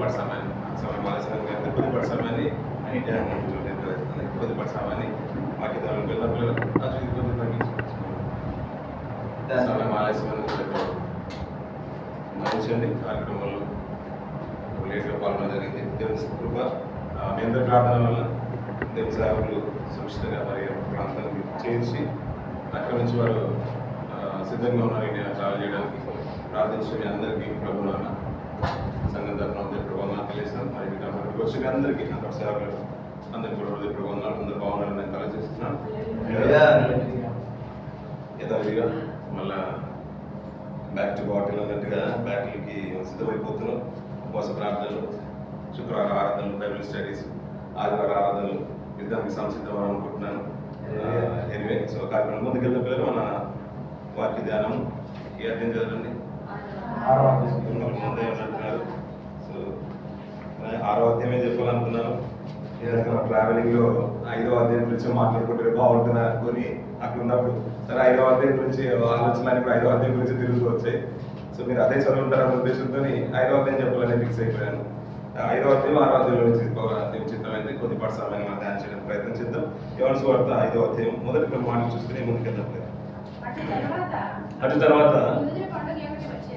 కొద్దిపాటి సమయాన్ని కొద్దిపాటి సమయాన్ని కొద్దిపాటి సమయాన్ని వాక్యదారులు పిల్లలు కొద్ది తగ్గించుకోవచ్చు సమయం ఆలస్యమైన మంచి కార్యక్రమాల్లో లేట్గా పాల్గొనడం జరిగింది. దేవుని కృప మీ అందరి ప్రార్థన వల్ల దేవుని సేవకులు సురక్షితంగా మరి ప్రాంతానికి చేర్చి అక్కడి నుంచి వారు సిద్ధంగా ఉన్నారు ట్రావెల్ చేయడానికి. ప్రార్థించి మీ అందరికీ ప్రభుత్వ సంఘం తరఫున ప్రభుత్వం తెలియజేస్తాను. మరి మీకు వచ్చిన అందరికీ అక్కడ సేవకులు అందరికీ కూడా హృదయ ప్రభుత్వాలు అందరూ బాగున్నారని నేను కలెక్ట్ యథావిధిగా మళ్ళా బ్యాక్ టు బాటిల్ అన్నట్టుగా బ్యాటిల్కి సిద్ధమైపోతున్నాం. ఉపవాస ప్రార్థనలు, శుక్రవారం ఆరాధనలు, బైబిల్ స్టడీస్, ఆదివారం ఆరాధనలు యుద్ధానికి సంసిద్ధం అనుకుంటున్నాను. ఎనివే సో కార్యక్రమం ముందుకెళ్తే పిల్లలు మన వాక్య ధ్యానం ఈ అర్థం కదండి ముందే ఉన్నట్టున్నారు. సో 6వ అధ్యాయమే చెప్పాలనుకున్నాను. ఏదైనా ట్రావెలింగ్లో 5వ అధ్యాయం గురించి మాట్లాడుకుంటే బాగుంటుంది అనుకుని అక్కడ ఉన్నప్పుడు సరే 5వ అధ్యాయం గురించి ఆలోచనలు కూడా 5వ అధ్యాయం గురించి తిరుగుతూ వచ్చాయి. సో మీరు అదే చదువుంటారన్న ఉద్దేశంతో 5వ అధ్యాయం చెప్పాలని ఫిక్స్ అయిపోయాను. 5వ అధ్యాయం 6వ అధ్యాయంలో నుంచి చిత్తమైంది. కొద్దిపాటి సమయాన్ని మనం ధ్యానం చేయడానికి ప్రయత్నం చేద్దాం. యోహాను సువార్త 5వ అధ్యాయం మొదటి కొన్ని మాటలు చూసుకుని ముందుకెళ్దాం. అటు తర్వాత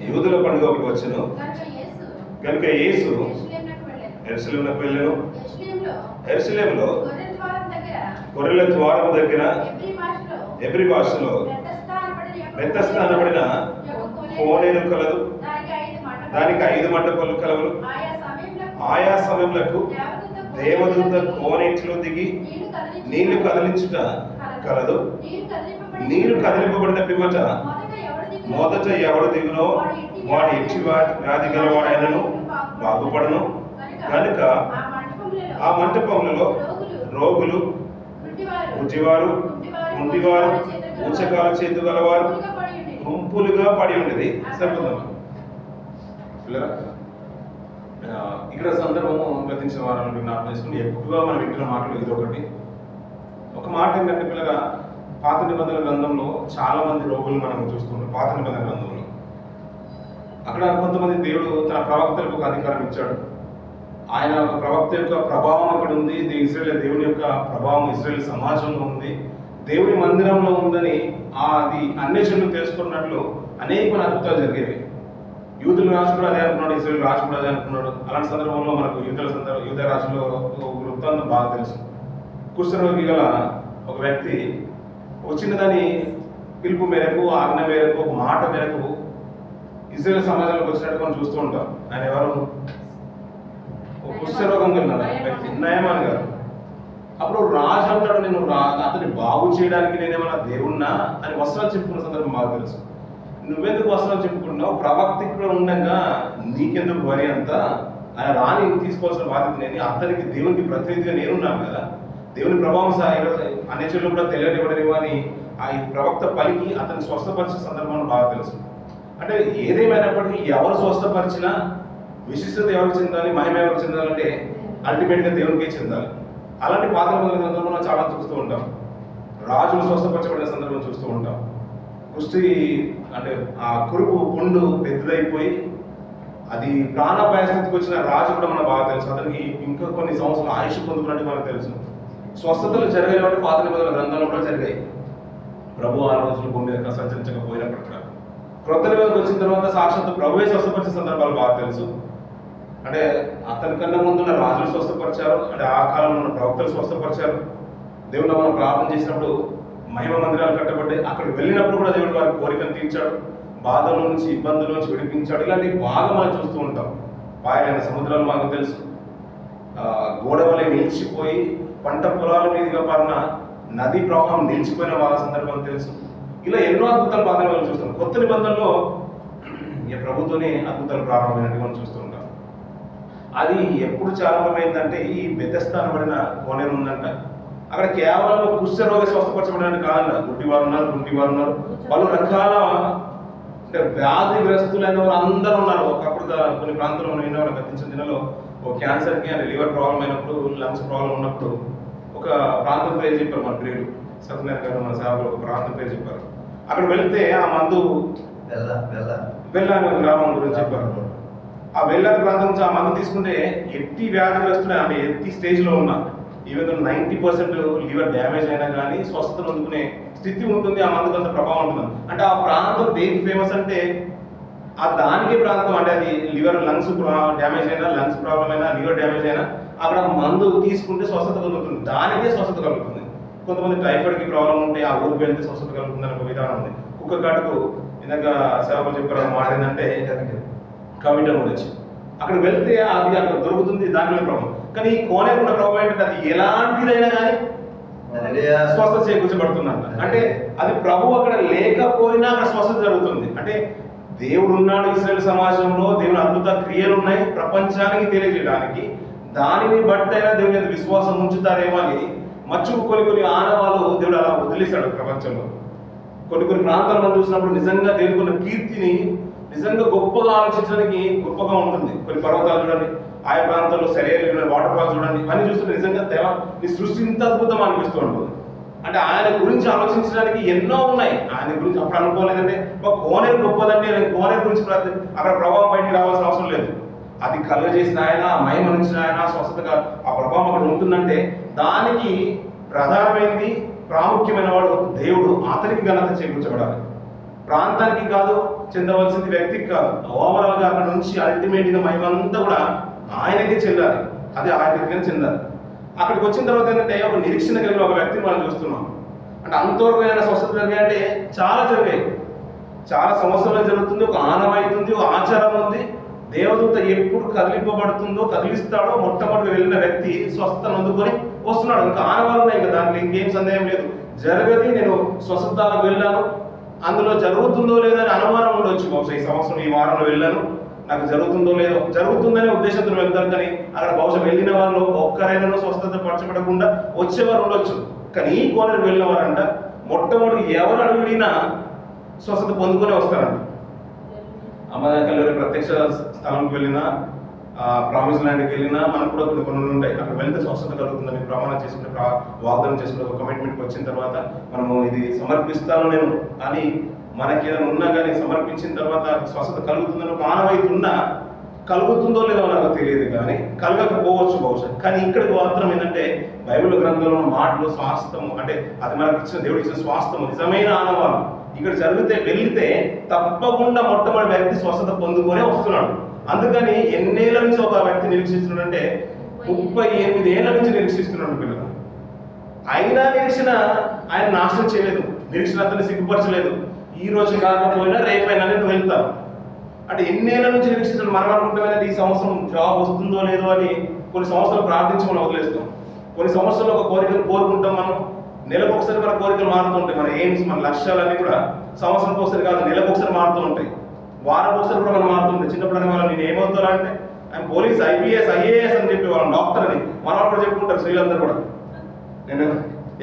యూదుల పండుగ ఒకటి వచ్చెను కనుక యేసు యెరూషలేమునకు వెళ్ళెను. యెరూషలేములో గొర్రెల ద్వారం దగ్గర ఎబ్రీ భాషలో బెతెస్దా అనబడిన కోనేరు కలదు. దానికి 5 మంటపాలు కలవు. ఆయా సమయములకు దేవదూత కోనేటిలో దిగి నీళ్లు కదిలించుట కలదు. నీళ్లు కదిలింపబడిన పిమ్మట మొదట ఎవడు దిగునో వాడు ఎట్టి వ్యాధి గలవాడైనను బాగుపడను. కనుక ఆ మంటపములలో రోగులు, గుడ్డివారు, కుంటివారు, ఊచకాల చేతు గలవారు గుంపులుగా పడి ఉండేది. సరిపోతామా పిల్లరా? ఇక్కడ సందర్భము గతించిన వారాలను జ్ఞాపకం చేసుకుని ఎక్కువగా మనం వింటున్న మాటలు ఇది ఒకటి. ఒక మాట ఏంటంటే పిల్లగా పాత నిబంధనల గ్రంథంలో చాలా మంది రోగులు మనం చూస్తున్నాం. పాత నిబంధనల గ్రంథంలో అక్కడ కొంతమంది దేవుడు తన ప్రవక్తలకు ఒక అధికారం ఇచ్చాడు. ఆయన ప్రవక్త యొక్క ప్రభావం అక్కడ ఉంది. ఇశ్రాయేల్ దేవుని యొక్క ప్రభావం ఇశ్రాయేల్ సమాజంలో ఉంది, దేవుని మందిరంలో ఉందని అది అన్వేషణలు తెలుసుకున్నట్లు అనేక అద్భుతాలు జరిగేవి. యూదుల రాజు కూడా అదే అనుకున్నాడు, ఇశ్రాయేల్ రాజు కూడా అదే అనుకున్నాడు. అలాంటి సందర్భంలో మనకు యూద రాజులో ఒక వృత్తాంతం బాగా తెలుసు. కుష్ఠరోగి గల ఒక వ్యక్తి వచ్చిన దాని పిలుపు మేరకు, ఆజ్ఞ మేరకు, ఒక మాట మేరకు ఇశ్రాయేల్ సమాజంలోకి వచ్చినట్టు మనం చూస్తూ ఉంటాం. ఆయన ఎవరు? ఒక కుష్ఠరోగం కలిగిన వ్యక్తి నయమాన్ గారు. అప్పుడు రాజు అంటాడు, నేను అతన్ని బాగు చేయడానికి నేనేమన్నా దేవుణ్ణా అని వస్త్రాలు చెప్పుకున్న సందర్భం బాగా తెలుసు. నువ్వెందుకు వస్త్రాలు చెప్పుకున్నావు? ప్రవక్త ఇక్కడ ఉండగా నీకెందుకు వరి అంతా? ఆయన రాని తీసుకోవాల్సిన బాధ్యత నేను, అతనికి దేవునికి ప్రతినిధిగా నేనున్నాను కదా. దేవుని ప్రభావం అనేచర్లు కూడా తెలియనివ్వడేమో అని ఆ ప్రవక్త పలికి అతన్ని స్వస్థపరిచిన సందర్భంలో బాగా తెలుసు. అంటే ఏదేమైనప్పటికీ ఎవరు స్వస్థపరిచినా విశిష్టత ఎవరికి చెందాలి, మహిమ ఎవరికి చెందాలంటే అల్టిమేట్గా దేవునికే చెందాలి. అలాంటి పాత గ్రంథంలో మనం చాలా చూస్తూ ఉంటాం. రాజులు స్వస్థపరచబడిన సందర్భం చూస్తూ ఉంటాం. కుష్టి అంటే ఆ కురుపు పుండు పెద్దదైపోయి అది ప్రాణాపాయ స్థితికి వచ్చిన రాజు కూడా మనకు బాగా తెలుసు. అతనికి ఇంకా కొన్ని సంవత్సరాలు ఆయుష్ పొందుకున్నట్టు మనకు తెలుసు. స్వస్థతలు జరిగాయి అంటే పాత నిబంధనల గ్రంథాలు కూడా జరిగాయి. ప్రభు ఆ రోజులు భూమి మీద సంచరించకపోయినప్పుడు కూడా క్రొత్త నిబంధనకు వచ్చిన తర్వాత సాక్షాత్తు ప్రభువే స్వస్థపరిచిన సందర్భాలు బాగా తెలుసు. అంటే అతని కన్నా ముందున్న రాజులు స్వస్థపరిచారు, అంటే ఆ కాలంలో ఉన్న ప్రవక్తలు స్వస్థపరిచారు. దేవుడు మనం ప్రార్థన చేసినప్పుడు మహిమ మందిరాలు కట్టబడ్డాయి. అక్కడికి వెళ్ళినప్పుడు కూడా దేవుడు వారి కోరికను తీర్చాడు, బాధల నుంచి ఇబ్బందుల నుంచి విడిపించాడు. ఇలాంటివి బాగా మనం చూస్తూ ఉంటాం. పాయలైన సముద్రాలు మనకు తెలుసు. గోడవలే నిలిచిపోయి పంట పొలాల మీదుగా పారిన నదీ ప్రవాహం నిలిచిపోయిన వాళ్ళ సందర్భం తెలుసు. ఇలా ఎన్నో అద్భుతాలు బాగా మనం చూస్తాం. కొత్త నిబంధనలో ఈ ప్రభుత్వనే అద్భుతాలు ప్రారంభమైనట్టు మనం చూస్తూ ఉంటాం. అది ఎప్పుడు ప్రారంభమైందంటే ఈ బెతెస్దా అనబడిన కోనేరు ఉందంట. అక్కడ కేవలం కుష్ఠరోగ స్వస్థపరచబడడానికి కాదంట. గుడ్డివారు ఉన్నారు, కుంటివారు ఉన్నారు, పలు రకాల అంటే వ్యాధిగ్రస్తులైన వారు అందరూ ఉన్నారు. ఒకప్పుడు కొన్ని ప్రాంతాల్లో మనం విన్నవారు గతించిన దినాల్లో ఒక క్యాన్సర్కి అంటే లివర్ ప్రాబ్లం అయినప్పుడు, లంగ్స్ ప్రాబ్లం ఉన్నప్పుడు ఒక ప్రాంతం పేరు చెప్పారు మన ప్రియుడు సత్యనారాయణ గారు, మన సేవకులు ఒక ప్రాంతం పేరు చెప్పారు. అక్కడ వెళ్తే ఆ మందు బెల్లా గ్రామం గురించి చెప్పారు. ఆ బెల్లారి ప్రాంతం నుంచి ఆ మందు తీసుకుంటే ఎట్టి వ్యాధిగ్రస్తున్న అంటే ఎట్టి స్టేజ్లో ఉన్న ఈవెన్ 90% లివర్ డ్యామేజ్ అయినా కానీ స్వస్థత పొందుకునే స్థితి ఉంటుంది. ఆ మందుకు అంత ప్రభావం ఉంటుంది. అంటే ఆ ప్రాంతం దేనికి ఫేమస్ అంటే ఆ దానికి ప్రాంతం అంటే అది లివర్ లంగ్స్ డ్యామేజ్ అయినా, లంగ్స్ ప్రాబ్లం అయినా, లివర్ డ్యామేజ్ అయినా అక్కడ మందు తీసుకుంటే స్వస్థత కలుగుతుంది. దానికే స్వస్థత కలుగుతుంది. కొంతమంది టైఫాయిడ్కి ప్రాబ్లం ఉంటే ఆ ఊరికి వెళ్తే స్వస్థత కలుగుతుంది అని ఒక విధానం ఉంది. కుక్క కాటుకు ఇందాక సేవలు చెప్పారు మాట ఏంటంటే కవిటం గురించి అక్కడికి వెళ్తే అది అక్కడ దొరుకుతుంది, దానిలో ప్రభావం. కానీ ఈ కోనేరుకున్న ప్రభావం ఏంటంటే అది ఎలాంటిదైనా కానీ స్వస్థత చేకూర్చబడుతుందంట. అంటే అది ప్రభు అక్కడ లేకపోయినా అక్కడ స్వస్థత జరుగుతుంది. అంటే దేవుడు ఉన్నాడు ఇశ్రాయేలు సమాజంలో, దేవుని అద్భుత క్రియలు ఉన్నాయి ప్రపంచానికి తెలియజేయడానికి. దానిని బట్టి అయినా దేవుని మీద విశ్వాసం ఉంచుతారేమో అని కొన్ని ఆనవాళ్ళు దేవుడు అలా వదిలేశాడు ప్రపంచంలో. కొన్ని ప్రాంతాలను చూసినప్పుడు నిజంగా దేవునికి ఉన్న కీర్తిని నిజంగా గొప్పగా ఆలోచించడానికి గొప్పగా ఉంటుంది. కొన్ని పర్వతాలు చూడండి, ఆయా ప్రాంతాల్లో సరైన వాటర్ ఫాల్స్ చూడండి, ఇవన్నీ చూస్తుంటే నిజంగా దేవా నీ సృష్టి ఇంత అద్భుతం అనిపిస్తూ ఉంటుంది. అంటే ఆయన గురించి ఆలోచించడానికి ఎన్నో ఉన్నాయి. ఆయన గురించి అప్పుడు అనుకోలేదంటే ఒక కోనేరు గొప్పదండి, కోనేరు గురించి అక్కడ ప్రభావం బయటికి రావాల్సిన అవసరం లేదు. అది కలుగజేసిన ఆయన, మహిమ నుంచి ఆయన స్వస్థతగా ఆ ప్రభావం అక్కడ ఉంటుందంటే దానికి ప్రధానమైనది ప్రాముఖ్యమైన వాడు దేవుడు. అతనికి ఘనత చేకూర్చబడాలి, ప్రాంతానికి కాదు, చెందవలసింది వ్యక్తికి కాదు. ఓవరాల్గా అక్కడ నుంచి అల్టిమేట్గా మహిమంతా కూడా ఆయనకే చెందాలి, అది ఆయనకి చెందాలి. అక్కడికి వచ్చిన తర్వాత ఏంటంటే ఒక నిరీక్షణ కలిగిన ఒక వ్యక్తిని మనం చూస్తున్నాం. అంటే అంతవరకు ఏమైనా స్వస్థత జరిగాయంటే చాలా జరిగాయి, చాలా సంవత్సరాలు జరుగుతుంది. ఒక ఆనవాయితుంది, ఒక ఆచారం ఉంది. దేవదూత ఎప్పుడు కదిలింపబడుతుందో కదిలిస్తాడో మొట్టమొదటి వెళ్ళిన వ్యక్తి స్వస్థతను అందుకొని వస్తున్నాడు. ఇంకా ఆనవాళ్ళు ఉన్నాయి కదా, దాంట్లో ఇంకేం సందేహం లేదు. జరగది, నేను స్వస్థతకు వెళ్ళాను, అందులో జరుగుతుందో లేదో అని అనుమానం ఉండొచ్చు. బహుశా ఈ సంవత్సరం ఈ వారంలో వెళ్ళాను, నాకు జరుగుతుందో లేదో, జరుగుతుందనే ఉద్దేశంతో వెళ్తారు. కానీ అక్కడ బహుశా వెళ్ళిన వాళ్ళు ఒక్కరైనా స్వస్థత పరచబడకుండా వచ్చేవారు ఉండొచ్చు. కానీ ఈ కోనేరు వెళ్ళిన వారంట మొట్టమొదటి ఎవరు అడిగినా స్వస్థత పొందుకొని వస్తారంట. అమ్మకల్లూరి ప్రత్యక్ష స్థలంకి వెళ్ళినా, ప్రామిస్ ల్యాండ్కి వెళ్ళినా మనకు కూడా కొన్ని ఉంటాయి. అక్కడ వెళ్తే స్వస్థత కలుగుతుందని ప్రమాణం చేసుకుంటే, వాగ్దానం చేసుకుంటే, ఒక కమిట్మెంట్కి వచ్చిన తర్వాత మనము ఇది సమర్పిస్తాను నేను అని మనకి ఏదైనా ఉన్నా కానీ సమర్పించిన తర్వాత స్వస్థత కలుగుతుందని ఒక ఆనవాయితీ ఉన్నా కలుగుతుందో లేదో నాకు తెలియదు, కానీ కలగకపోవచ్చు బహుశా. కానీ ఇక్కడికి మాత్రం ఏంటంటే బైబిల్ గ్రంథంలో మాటలు స్వాస్థము, అంటే అది మనకి ఇచ్చిన దేవుడు ఇచ్చిన స్వాస్థము, నిజమైన ఆనవాలు ఇక్కడ జరిగితే వెళితే తప్పకుండా మొట్టమొదటి వ్యక్తి స్వస్థత పొందుకొనే వస్తున్నాడు. అందుకని ఎన్నేళ్ల నుంచి ఒక వ్యక్తి నిరీక్షిస్తున్నాడంటే 38 ఏళ్ల నుంచి నిరీక్షిస్తున్నాడు పిల్లలు. అయినా నిరీక్షణ ఆయన నాశనం చేయలేదు, నిరీక్షణ అతన్ని సిగ్గుపరచలేదు. ఈ రోజు కాకపోయినా రేపైనా నేను వెళ్తాను అంటే ఎన్నేళ్ల నుంచి నిరీక్షించడం. మనం అనుకుంటాం ఈ సంవత్సరం జాబ్ వస్తుందో లేదో అని కొన్ని సంవత్సరాలు ప్రార్థించి మనం వదిలేస్తాం. కొన్ని సంవత్సరాలు ఒక కోరికలు కోరుకుంటాం. మనం నెలకు ఒకసారి మన కోరికలు మారుతుంటాయి. మన ఎయిమ్స్, మన లక్ష్యాలన్నీ కూడా సంవత్సరానికి ఒకసారి కాదు, నెలకు ఒకసారి మారుతూ ఉంటాయి, వారం ఒకసారి కూడా మనం మారుతుంటాయి. చిన్నప్పుడు అనే వాళ్ళు నేను ఏమవుతారా అంటే ఆయన పోలీస్, ఐపీఎస్, ఐఏఎస్ అని చెప్పి వాళ్ళని డాక్టర్ అని మనం కూడా చెప్పుకుంటారు. స్త్రీలందరూ కూడా నేను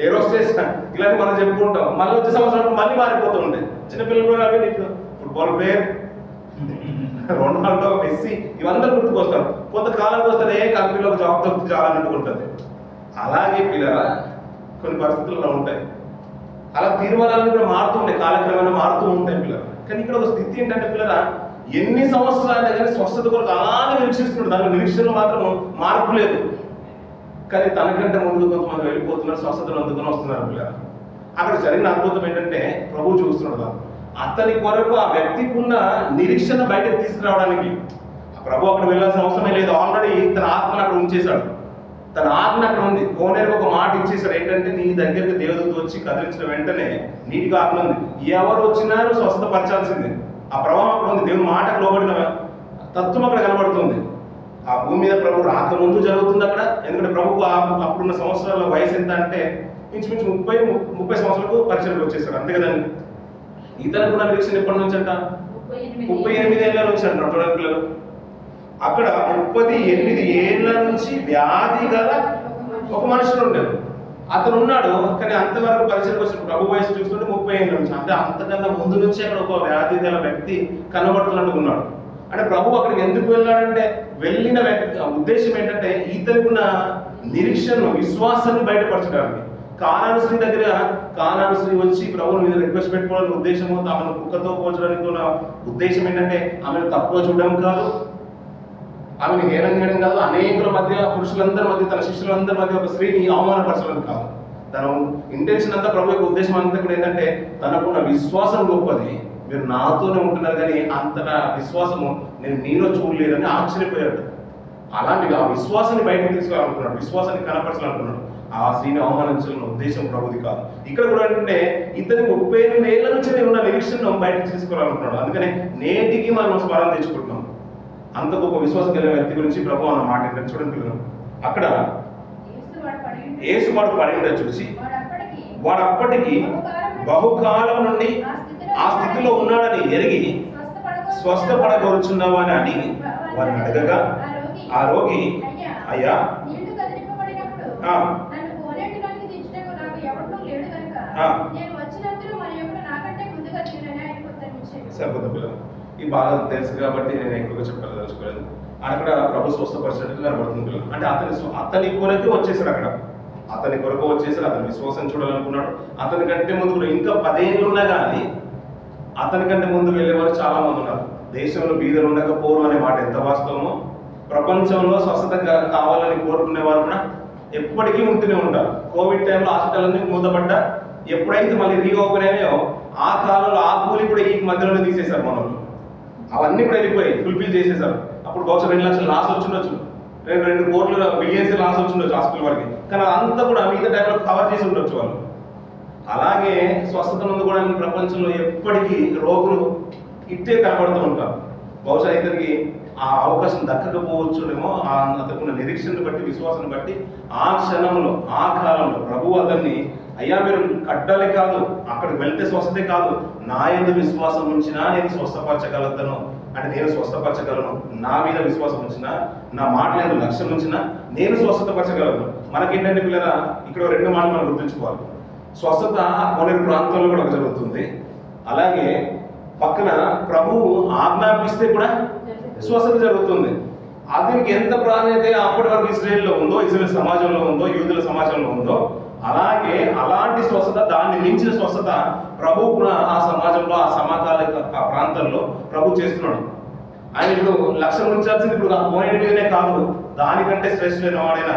ఏరోస్టేస్ ఇలాంటి మనం చెప్పుకుంటాం. మళ్ళీ వచ్చే సంవత్సరం మళ్ళీ మారిపోతూ ఉంటాయి. చిన్నపిల్లలు కూడా అవి ఇప్పుడు ఫుట్బాల్ ప్లేయర్, రొనాల్డో, మెస్సీ ఇవందరూ గుర్తుకొస్తారు. కొంతకాలంకి వస్తే ఏ కంపెనీలో జాబ్ దొరికి చాలన్నట్టు ఉంటుంది. అలాగే పిల్లల కొన్ని పరిస్థితుల్లో ఉంటాయి. అలా తీర్మానాలను కూడా మారుతూ ఉంటాయి, కాలక్రమేణా మారుతూ ఉంటాయి పిల్లలు. కానీ ఇక్కడ ఒక స్థితి ఏంటంటే పిల్లల ఎన్ని సంవత్సరాలు కానీ స్వస్థత కొరకు అలానే నిరీక్షిస్తున్నాడు. దాని నిరీక్షణలో మాత్రం మార్పు లేదు. కానీ తనకంటే ముందు కొంతమంది వెళ్ళిపోతున్నారు, స్వస్థతను అందుకొని వస్తున్నారు పిల్లలు. అక్కడ జరిగిన అద్భుతం ఏంటంటే ప్రభు చూస్తున్నాడు అతని కొరకు ఆ వ్యక్తికి ఉన్న నిరీక్షణ బయటకు తీసుకురావడానికి. ప్రభు అక్కడ వెళ్ళాల్సిన అవసరమే లేదు, ఆల్రెడీ తన ఆత్మను అక్కడ ఉంచేశాడు. తన ఆత్మ అక్కడ ఉంది. కోనేరుకు ఒక మాట ఇచ్చేసాడు ఏంటంటే నీ దగ్గరికి దేవదూత వచ్చి కదిలించిన వెంటనే నీటికి ఆత్మ ఉంది, ఎవరు వచ్చినా స్వస్థపరచాల్సిందే. ఆ ప్రభావం అక్కడ ఉంది. దేవుని మాటకు లోబడిన తత్వం అక్కడ కనబడుతుంది. ఆ భూమి మీద ప్రభు రాకముందు జరుగుతుంది అక్కడ. ఎందుకంటే ప్రభుకు అప్పుడున్న సంవత్సరాల వయసు ఎంత అంటే ఇంచుమించు 30 సంవత్సరాలకు పరిచయం వచ్చేసాడు, అంతే కదండి. ఇతనికి కూడా నిరీక్షణ ఎప్పటి నుంచి అంట 38 ఏళ్ళ నుంచి అంటున్నాడు చూడండి పిల్లలు. అక్కడ 38 ఏళ్ళ నుంచి వ్యాధి గల ఒక మనుషుడు ఉండేది. అతను ఉన్నాడు, కానీ అంతవరకు పరిచయం వచ్చిన ప్రభు వయసు చూస్తుంటే 30 ఏళ్ళ నుంచి, అంటే అంతకన్నా ముందు నుంచి అక్కడ ఒక వ్యాధి గల వ్యక్తి కనబడుతున్నట్టు ఉన్నాడు. అంటే ప్రభు అక్కడికి ఎందుకు వెళ్ళాడంటే వెళ్ళిన ఉద్దేశం ఏంటంటే ఇతనుకున్న నిరీక్షణను, విశ్వాసాన్ని బయటపరచడానికి. కానాను స్త్రీ దగ్గర కానాను స్త్రీ వచ్చి ప్రభువుని మీద రిక్వెస్ట్ పెట్టుకోవాలని ఉద్దేశము, ఆమెను కుక్కతో పోల్చడానికి ఉన్న ఉద్దేశం ఏంటంటే ఆమెను తక్కువ చూడడం కాదు, ఆమెను హేళన చేయడం కాదు, అనేకుల మధ్య పురుషులందరి మధ్య తన శిష్యులందరి మధ్య ఒక స్త్రీని అవమానపరచడం కాదు. తన ఇంటెన్షన్ అంతా, ప్రభు యొక్క ఉద్దేశం అంతా కూడా ఏంటంటే తనకున్న విశ్వాసం గొప్పది. మీరు నాతోనే ఉంటున్నారు కానీ అంతగా విశ్వాసము నేను నీలో చూడలేదని ఆశ్చర్యపోయాడు. అలాంటి ఆ విశ్వాసాన్ని బయటకు తీసుకోవాలనుకున్నాడు, విశ్వాసాన్ని కనపరచాలనుకున్నాడు. ఆ స్త్రీని అవమానించాలన్న ఉద్దేశం ప్రభుది కాదు. ఇక్కడ కూడా ఏంటంటే ఇతనికి 38 ఏళ్ల నుంచి ఉన్న నిరీక్షణను బయటకు తీసుకోవాలనుకున్నాడు. అందుకనే నేటికి మనం స్మరణ తెచ్చుకుంటున్నాం. అంత గొప్ప విశ్వాసం కలిగిన వ్యక్తి గురించి ప్రభు అన్న మాట ఏంటంటే చూడండి, అక్కడ యేసు వాడు పడి చూసి వాడు అప్పటికి బహుకాలం నుండి ఆ స్థితిలో ఉన్నాడని ఎరిగి స్వస్థపడగోరుచున్నావా అని అడిగి వారిని అడగగా ఆ రోగి, అయ్యా సరిపోతుంది పిల్లలు. ఈ బాగా తెలుసు కాబట్టి నేను ఎక్కువగా చెప్పదలుచుకోలేదు. అక్కడ ప్రభు స్వస్థపరిచినట్టు కనబడుతుంది పిల్లలు. అంటే అతని కొరకు వచ్చేసాడు, అక్కడ అతని కొరకు వచ్చేసాడు. అతని విశ్వాసం చూడాలనుకున్నాడు. అతని కంటే ముందు కూడా ఇంకా 10 ఏళ్ళు ఉన్నా కానీ అతని కంటే ముందు వెళ్ళేవారు చాలా మంది ఉన్నారు. దేశంలో బీదలు ఉండకపోరు అనే మాట ఎంత వాస్తవమో, ప్రపంచంలో స్వస్థత కావాలని కోరుకునేవారు కూడా ఎప్పటికీ ఉంటూనే ఉంటారు. కోవిడ్ టైంలో హాస్పిటల్ మూతపడ్డా, ఎప్పుడైతే మళ్ళీ రీఓపెన్ అయ్యాయో ఆ కాలంలో ఆ కూలి కూడా ఈ మధ్యలోనే తీసేశారు మన వాళ్ళు. అవన్నీ కూడా వెళ్ళిపోయి ఫుల్ఫిల్ చేసేసారు. అప్పుడు బహుశా 2 లక్షలు లాస్ వచ్చిండొచ్చు, 2 కోట్ల బిలియన్స్ లాస్ వచ్చిండొచ్చు హాస్పిటల్ వరకు. కానీ అంతా కూడా మిగతా టైంలో కవర్ చేసి ఉండొచ్చు వాళ్ళు. అలాగే స్వస్థత కూడా ఈ ప్రపంచంలో ఎప్పటికీ రోగులు ఇట్టే కనబడుతూ ఉంటారు. బహుశా ఇతనికి ఆ అవకాశం దక్కకపోవచ్చునేమో. అతనుకున్న నిరీక్షణను బట్టి, విశ్వాసాన్ని బట్టి ఆ క్షణంలో, ఆ కాలంలో ప్రభు అతన్ని, అయ్యా మీరు కట్టాలి కాదు, అక్కడికి వెళ్తే స్వస్థతే కాదు, నా యందు విశ్వాసం ఉంచినా నేను స్వస్థపరచగలుగుతాను. అంటే నేను స్వస్థపరచగలను, నా మీద విశ్వాసం ఉంచినా, నా మాటల మీద లక్ష్యం ఉంచినా నేను స్వస్థపరచగలను. మనకేంటంటే పిల్లల ఇక్కడ 2 మాటలు మనం గుర్తుంచుకోవాలి. స్వస్థత కొన్ని ప్రాంతాల్లో కూడా జరుగుతుంది. అలాగే పక్కన ప్రభువు ఆజ్ఞాపిస్తే కూడా స్వస్థత జరుగుతుంది. అది ఎంత ప్రాధాన్యత అప్పటి వరకు ఇజ్రాయెల్లో ఉందో, ఇజ్రాయెల్ సమాజంలో ఉందో, యూదుల సమాజంలో ఉందో, అలాగే అలాంటి స్వస్థత, దాన్ని మించిన స్వస్థత ప్రభు కూడా ఆ సమాజంలో, ఆ సమకాలిక ఆ ప్రాంతాల్లో ప్రభు చేస్తున్నాడు. ఆయన ఇప్పుడు లక్ష్యం ఉంచాల్సింది ఇప్పుడు ఆ పోయిన మీదనే కాదు, దానికంటే శ్రేష్ఠమైన వాడైన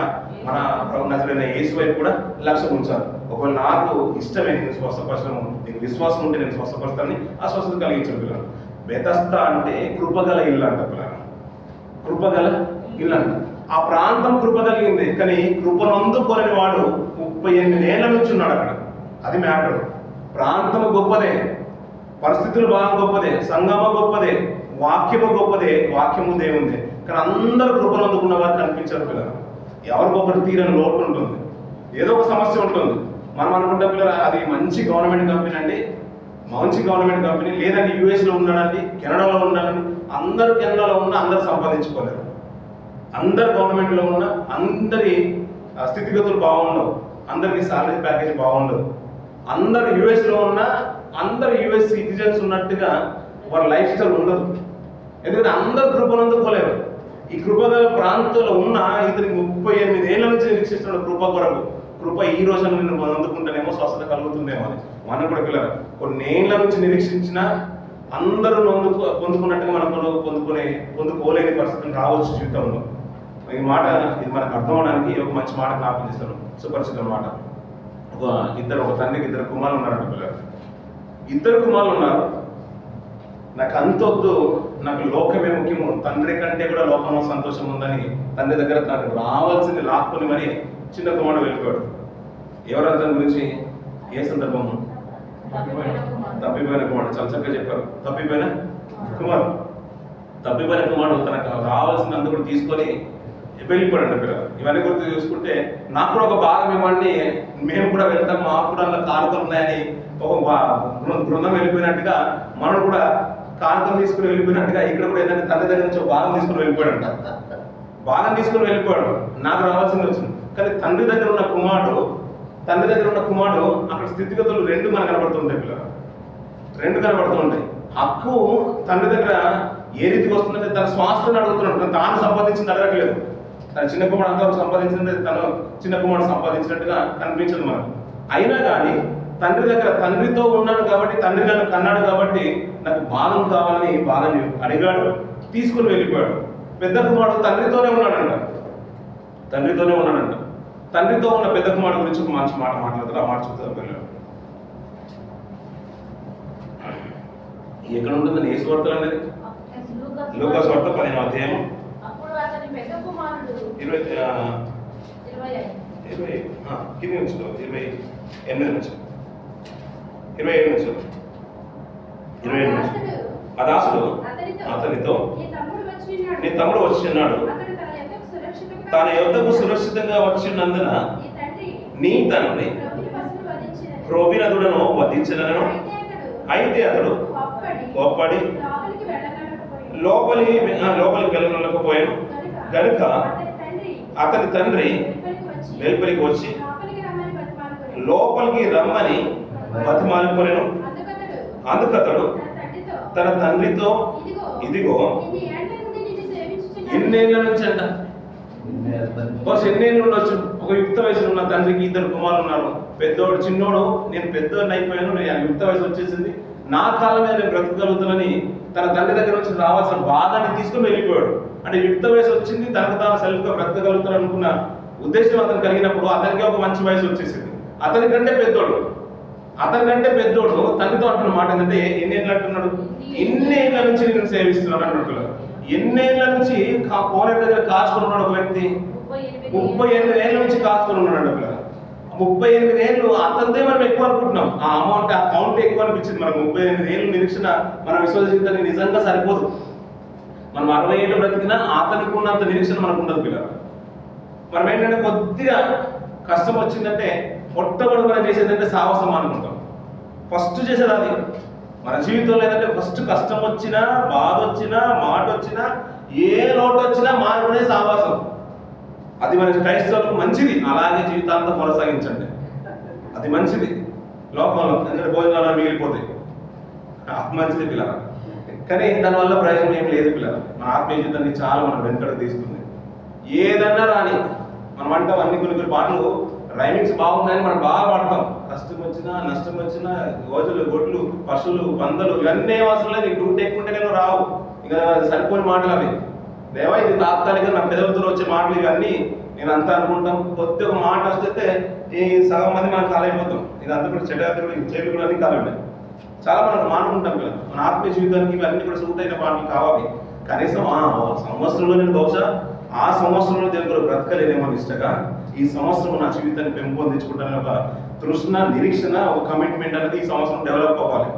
మన ప్రభు నజరేయుడైన యేసు వైపు కూడా లక్ష్యం ఉంచాలి. ఒకవేళ నాకు ఇష్టమే నేను స్వస్థపరచడం, నీకు విశ్వాసం ఉంటే నేను స్వస్థపరుస్తానని ఆ స్వస్థత కలిగించిన పిల్లలు. బెతస్దా అంటే కృపగల ఇల్లు అంట పిల్లలు, కృపగల ఇల్లు అంట. ఆ ప్రాంతం కృప కలిగింది, కానీ కృపనందుకోలేని వాడు 38 ఏళ్ల నుంచి ఉన్నాడు అక్కడ. అది మ్యాటర్. ప్రాంతము గొప్పదే, పరిస్థితులు బాగా గొప్పదే, సంగమ గొప్పదే, వాక్యము గొప్పదే, వాక్యము దేవుందే. కానీ అందరూ కృపను అందుకున్న వారు కనిపించారు పిల్లలు. ఎవరికొకటి తీరని లోటు ఉంటుంది, ఏదో ఒక సమస్య ఉంటుంది. మనం అనుకుంటాం పిల్లలు అది మంచి గవర్నమెంట్ కంపెనీ అండి, మంచి గవర్నమెంట్ కంపెనీ, లేదంటే యూఎస్లో ఉన్నాడండి, కెనడాలో ఉన్నాడండి. అందరూ కెనడాలో ఉన్న అందరూ సంపాదించుకోలేరు, అందరు గవర్నమెంట్లో ఉన్న అందరి స్థితిగతులు బాగుండవు, అందరికి సాలరీ ప్యాకేజ్ బాగుండదు. అందరు యూఎస్లో ఉన్న అందరు యూఎస్ సిటిజన్స్ ఉన్నట్టుగా వారి లైఫ్ స్టైల్ ఉండదు. ఎందుకంటే అందరు కృపనందుకోలేరు. ఈ కృపగల ప్రాంతంలో ఉన్న ఇతనికి 38 ఏళ్ల నుంచి నిరీక్షిస్తున్నాడు కృప కొరకు. కృప ఈ రోజు నేను అందుకుంటేనేమో స్వస్థత కలుగుతుందేమో అని. మనం కూడా పిల్లలు కొన్ని ఏళ్ల నుంచి నిరీక్షించిన అందరూ పొందుకున్నట్టుగా మనం పొందుకోలేని పరిస్థితులు రావచ్చు జీవితంలో. ఈ మాట ఇది మనకు అర్థం అవడానికి ఒక మంచి మాట జ్ఞాపకం చేస్తాను, సుపరిచిత మాట. ఒక తండ్రికి 2 కుమారులు ఉన్నారంట పిల్లలు. 2 కుమారులు ఉన్నారు. నాకు అంతొద్దు, నాకు లోకమే ముఖ్యము, తండ్రి కంటే కూడా లోకంలో సంతోషం ఉందని తండ్రి దగ్గర తనకు రావాల్సింది లాక్కొని మరి చిన్న కుమారుడు వెళ్ళిపోయాడు. ఎవరు అతని గురించి, ఏ సందర్భం? తప్పిపోయిన కుమారుడు. చాలా చక్కగా చెప్పారు. తప్పిపోయిన కుమారుడు తనకు రావాల్సింది అంత కూడా తీసుకొని వెళ్ళిపోయాడు పిల్లలు. ఇవన్నీ గుర్తు చూసుకుంటే నాకు కూడా ఒక భాగం ఇవ్వండి, మేము కూడా వెళ్తాం, మాకు కూడా అందులో కానుకలు ఉన్నాయని ఒక బృందం వెళ్ళిపోయినట్టుగా మనం కూడా కానుకలు తీసుకుని వెళ్ళిపోయినట్టుగా ఇక్కడ కూడా ఏంటంటే తండ్రి దగ్గర నుంచి ఒక భాగం తీసుకుని వెళ్ళిపోయాడంట. భాగం తీసుకుని వెళ్ళిపోయాడు, నాకు రావాల్సింది వచ్చింది. కానీ తండ్రి దగ్గర ఉన్న కుమారుడు అక్కడ స్థితిగతులు 2 మనకు కనబడుతుంటాయి పిల్లలు, 2 కనబడుతూ ఉంటాయి. హక్కు తండ్రి దగ్గర ఏ రీతికి వస్తుందంటే తన స్వాస్థ్యాన్ని అడుగుతున్నాడు, తాను సంపాదించింది అడగట్లేదు. తన చిన్న కుమారుడు అంతవరకు సంపాదించింది తను చిన్న కుమారుడు సంపాదించినట్టుగా కనిపించదు మనకు. అయినా కానీ తండ్రి దగ్గర తండ్రితో ఉన్నాడు కాబట్టి, తండ్రి నన్ను కన్నాడు కాబట్టి నాకు భాగం కావాలని భాగం అడిగాడు, తీసుకుని వెళ్ళిపోయాడు. పెద్ద కుమారుడు తండ్రితోనే ఉన్నాడంట. తండ్రితోనే ఉన్నాడంట. తండ్రితో ఉన్న పెద్ద కుమారుడు గురించి ఒక మంచి మాట మాట్లాడతారు. ఆ మాట చూద్దాం పిల్లలు. ఎక్కడ ఉంటుందని యేసు వార్తలు అనేది లూకా వార్త 15వ అధ్యాయం 27 ఆ దాసుడు అతనితో నీ తమ్ముడు వచ్చినాడు, తన యొద్దకు సురక్షితంగా వచ్చినందున నీ తండ్రి క్రోబినదుడను వధించినను. అయితే అతడు ఒప్పడి లోపలికి వెళ్ళలేకపోయాను గనుక అతని తండ్రి వెలుపలికి వచ్చి లోపలికి రమ్మని బతిమాలుకొనెను. అందుకతడు తన తండ్రితో, ఇదిగో ఎన్నేళ్ల నుంచి అంట, బహుశా ఎన్నేళ్ళు ఉండొచ్చు. ఒక యుక్త వయసులో ఉన్న తండ్రికి 2 కుమారులు ఉన్నారు. పెద్దోడు చిన్నోడు నేను పెద్దోడిని అయిపోయాను, నేను యుక్త వయసు వచ్చేసింది, నా కాలం మీద నేను బ్రతకగలుగుతానని తన తండ్రి దగ్గర నుంచి రావాల్సిన బాధాన్ని తీసుకుని వెళ్ళిపోయాడు. అంటే యుక్త వయసు వచ్చింది, తనకు తాను సెల్ఫ్గా బ్రతకగలుగుతాను అనుకున్న ఉద్దేశం అతను కలిగినప్పుడు అతనికి ఒక మంచి వయసు వచ్చేసింది. అతనికంటే పెద్దోడు తండ్రితో అంటున్న మాట ఏంటంటే, ఎన్నేళ్ళు అంటున్నాడు? ఎన్నేళ్ల నుంచి నేను సేవిస్తున్నాను అన్నట్టు. ఎన్నేళ్ల నుంచి కోనేరు దగ్గర కాచుకుని ఉన్నాడు ఒక వ్యక్తి. 38 ఏళ్ళ నుంచి కాచుకుని ఉన్నాడు అక్కడ. 38 ఏళ్ళు అతనిదే మనం ఎక్కువ అనుకుంటున్నాం. ఆ అమౌంట్, ఆ కౌంట్ ఎక్కువ అనిపించింది మనకు. 38 ఏళ్ళు నిరీక్షణ మన విశ్వాస జీవితానికి నిజంగా సరిపోదు. మనం 60 ఏళ్ళు బ్రతికినా అతనికి ఉన్నంత నిరీక్షణ మనకు ఉండదు పిల్లలు. మనం ఏంటంటే కొద్దిగా కష్టం వచ్చిందంటే మొట్టమొదటి మనం చేసేదంటే సాహసం అనుకుంటాం. ఫస్ట్ చేసేది అది మన జీవితంలో. ఏంటంటే ఫస్ట్ కష్టం వచ్చినా, బాధ వచ్చినా, మాట వచ్చినా, ఏ లోటు వచ్చినా మానవుడే సాహసం. అది మన క్రైస్తవులకు మంచిది. అలాగే జీవితాంతం కొనసాగించండి, అది మంచిది. లోకంలో ఎందుకంటే భోజనాలు మిగిలిపోతాయి, మంచిది పిల్లల. కానీ దానివల్ల ప్రయోజనం ఏం లేదు పిల్లల. మన ఆత్మీయ జీవితాన్ని చాలా మనం వెనుకకు తీస్తుంది. ఏదన్నా రాని మనం అంటాం అన్ని కొన్ని పాటలు రైమింగ్స్ బాగున్నాయని మనం బాగా పాడతాం. కష్టం వచ్చినా, నష్టం వచ్చినా, గోజులు, గొడ్లు, పశువులు, పందలు ఇవన్నీ అవసరం లేదు. నీకు డ్యూటీ ఎక్కుంటే నేను రావు, ఇక సరిపోని మాటలు అవి. దేవా ఇది తాత్కాలిక నా పెదవులతో వచ్చే మాటలు ఇవన్నీ నేను అంతా అనుకుంటాం. కొద్ది ఒక మాట వస్తే ఈ సగం మంది మనం కాలైపోతాం. ఇది అంతా కూడా చెడ్డ చేతులు కూడా అన్ని కాలండి. చాలా మనం మానుకుంటాం కదా. మన ఆత్మీయ జీవితానికి ఇవన్నీ కూడా సూట్ అయిన పాటలు కావాలి. కనీసం సంవత్సరంలో నేను బహుశా ఆ సంవత్సరంలో దేవుడు బ్రతకలేనేమో ఇష్టగా, ఈ సంవత్సరం నా జీవితాన్ని పెంపొందించుకుంటానని ఒక తృష్ణ, నిరీక్షణ, ఒక కమిట్మెంట్ అనేది ఈ సంవత్సరం డెవలప్ అవ్వాలి.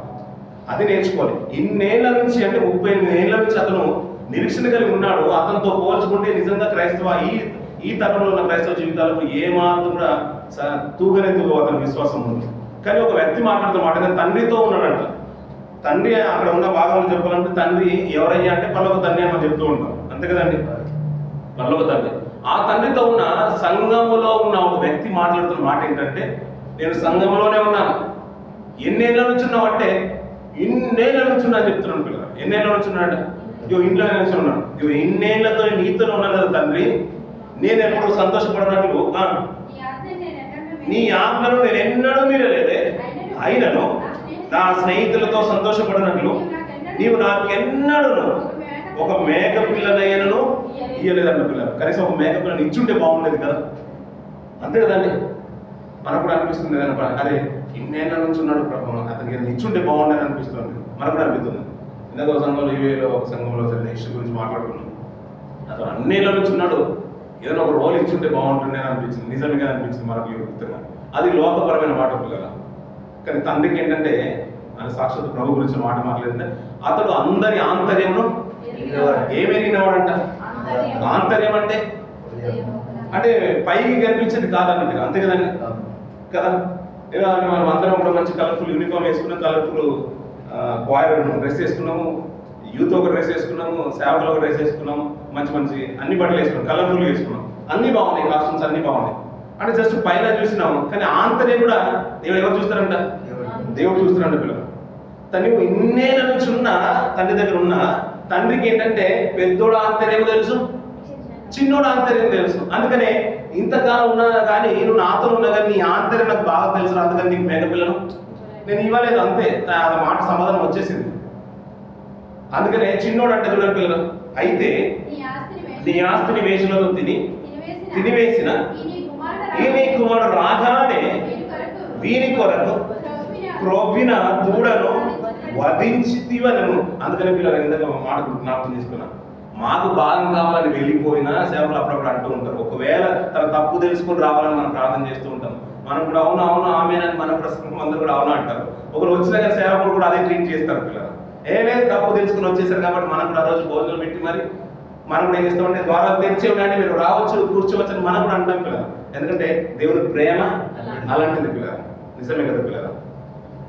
అది నేర్చుకోవాలి. ఇన్నేళ్ల నుంచి అంటే 38 ఏళ్ల నుంచి అతను నిరీక్షణ కలిగి ఉన్నాడు. అతనితో పోల్చుకుంటే నిజంగా ఈ తరంలో ఉన్న క్రైస్తవ జీవితాలకు ఏ మాత్రం కూడా తూగనేందుకు అతని విశ్వాసం ఉంది. కానీ ఒక వ్యక్తి మాట్లాడుతున్న తండ్రితో ఉన్నాడంట. తండ్రి అక్కడ ఉన్న భాగంలో చెప్పాలంటే తండ్రి ఎవరయ్యా అంటే పల్లొక తండ్రి అని మనం చెప్తూ ఉంటాం, అంతే కదండి. పల్లొక తండ్రి. ఆ తండ్రితో ఉన్న సంఘములో ఉన్న ఒక వ్యక్తి మాట్లాడుతున్న మాట ఏంటంటే, నేను సంఘంలోనే ఉన్నాను. ఎన్నేళ్ల నుంచి ఉన్నావు అంటే, ఇన్నేళ్ల నుంచి ఉన్నా చెప్తున్నాను పిల్లలు. ఎన్నేళ్ల నుంచి ఉన్నాడు? ఇంట్లో నుంచి ఉన్నాను. ఇన్నేళ్లతో నీతో ఉన్నాను కదా తండ్రి, నేను ఎప్పుడు సంతోషపడినట్లు నీ ఆజ్ఞను నేను ఎన్నడూ మీరలేదే, అయినను నా స్నేహితులతో సంతోషపడినట్లు నీవు నాకెన్నడూ ఒక మేక పిల్లనయ్యను ఇయ్యలేదన్న పిల్లలు. కనీసం ఒక మేక పిల్లని ఇచ్చుంటే బాగుండేది కదా, అంతే కదండి. మనకు కూడా అనిపిస్తుంది కదా, అరే ఇన్నేళ్ల నుంచి ఉన్నాడు ప్రభు, అతనికి ఇచ్చుంటే బాగుండేది అనిపిస్తుంది. మనకు కూడా అనిపిస్తుంది. ఇందాక ఒక సంఘంలో యూఏలో ఒక సంఘంలో జరిగిన ఇష్యూ గురించి మాట్లాడుకున్నాం. అతను అన్నేళ్ల నుంచి ఉన్నాడు, ఏదైనా ఒక రోల్ ఇచ్చుంటే బాగుంటుండే అనిపించింది. నిజంగా అనిపించింది మనకు యుక్తంగా. అది లోకపరమైన మాట పిల్లల. కానీ తండ్రికి ఏంటంటే ఆయన సాక్షాత్ ప్రభు గురించి మాట మాట్లాడిందంటే, అతడు అందరి ఆంతర్యమును ఏమెరిగినవాడంట. ఆంతర్యం అంటే అంటే పైకి కనిపించేది కాదన్నట్టుగా, అంతే కదండి కదా. మనం అందరం కూడా మంచి కలర్ఫుల్ యూనిఫామ్ వేసుకున్నాం, కలర్ఫుల్ బాయ్ డ్రెస్ వేసుకున్నాము, యూత్ ఒక డ్రెస్ వేసుకున్నాము, సేవకులు ఒక డ్రెస్ వేసుకున్నాము, మంచి అన్ని బట్టలు వేసుకున్నాం, కలర్ఫుల్ వేసుకున్నాం, అన్ని బాగున్నాయి, కాస్ట్యూమ్స్ అన్ని బాగున్నాయి. అంటే జస్ట్ పైన చూసినాము, కానీ ఆంతర్యం కూడా ఎవరు చూస్తారంట? దేవుడు చూస్తున్నాడు పిల్లలు. తను ఇన్నేళ్ళ నుంచి ఉన్న తండ్రి దగ్గర ఉన్న తండ్రికి ఏంటంటే పెద్దోడు ఆంతర్యం తెలుసు, చిన్నోడు ఆంతర్యం తెలుసు. అందుకనే ఇంతకాలం ఉన్నా కానీ నువ్వు నాతో ఉన్నా కానీ నీ ఆంతర్యం నాకు బాగా తెలుసు, అందుకని నీకు మేక పిల్లలు నేను ఇవ్వలేదు, అంతే. ఆ మాట సమాధానం వచ్చేసింది. అందుకనే చిన్నోడు అంటే చూడండి పిల్లలు, అయితే నీ ఆస్తిని వేషులతో తినివేసిన ఈ నీ కుమారుడు రాగానే వీని కొరకు క్రొవ్విన దూడను వధించితివనను. అందుకని పిల్లలు ఇందాక మాట జ్ఞాపకం చేసుకున్నా, మాకు భాగం కావాలని వెళ్ళిపోయినా సేవలు అప్పుడప్పుడు అంటూ ఉంటారు. ఒకవేళ తన తప్పు తెలుసుకొని రావాలని మనం ప్రార్థన చేస్తూ ఉంటాం. మనం కూడా అవును అవును ఆమెనని మనం కూడా అందరూ కూడా అవును అంటారు. ఒకరు వచ్చిన కానీ సేవకుడు కూడా అదే ట్రీట్ చేస్తారు పిల్లలు. లేదు తప్పు తెలుసుకుని వచ్చేసారు కాబట్టి మనం కూడా ఆ రోజు భోజనం పెట్టి మరి మనం కూడా ఏం చేస్తామంటే ద్వారాలు తెరిచే ఉండండి, మీరు రావచ్చు కూర్చోవచ్చు అని మనం కూడా అంటాం పిల్లలు. ఎందుకంటే దేవుని ప్రేమ అలాంటిది పిల్లలు. నిజమే కదా పిల్లలు.